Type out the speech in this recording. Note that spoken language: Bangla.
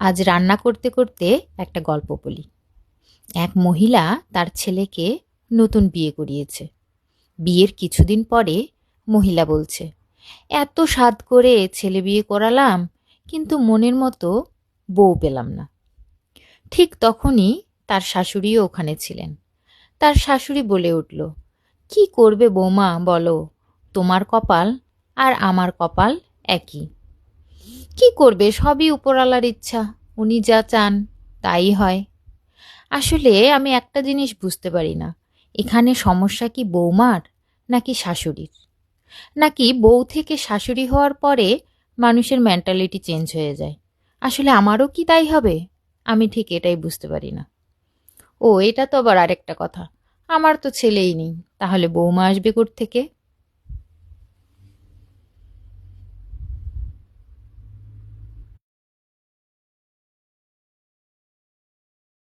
আজ রান্না করতে করতে একটা গল্প বলি। এক মহিলা তার ছেলেকে নতুন বিয়ে করিয়েছে। বিয়ের কিছুদিন পরে মহিলা বলছে, এত সাধ করে ছেলে বিয়ে করালাম, কিন্তু মনের মতো বউ পেলাম না। ঠিক তখনই তার শাশুড়িও ওখানে ছিলেন। তার শাশুড়ি বলে উঠল, কি করবে বৌমা বলো, তোমার কপাল আর আমার কপাল একই। কি করবে, সবই উপরওয়ালার ইচ্ছা, উনি যা চান তাই হয়। আসলে আমি একটা জিনিস বুঝতে পারি না, এখানে সমস্যা কি বৌমার নাকি শাশুড়ির, নাকি বউ থেকে শাশুড়ি হওয়ার পরে মানুষের মেন্টালিটি চেঞ্জ হয়ে যায়। আসলে আমারও কি তাই হবে? আমি ঠিক এটাই বুঝতে পারি না। ও, এটা তো আবার আরেকটা কথা, আমার তো ছেলেই নেই, তাহলে বৌমা আসবে কোত্থেকে?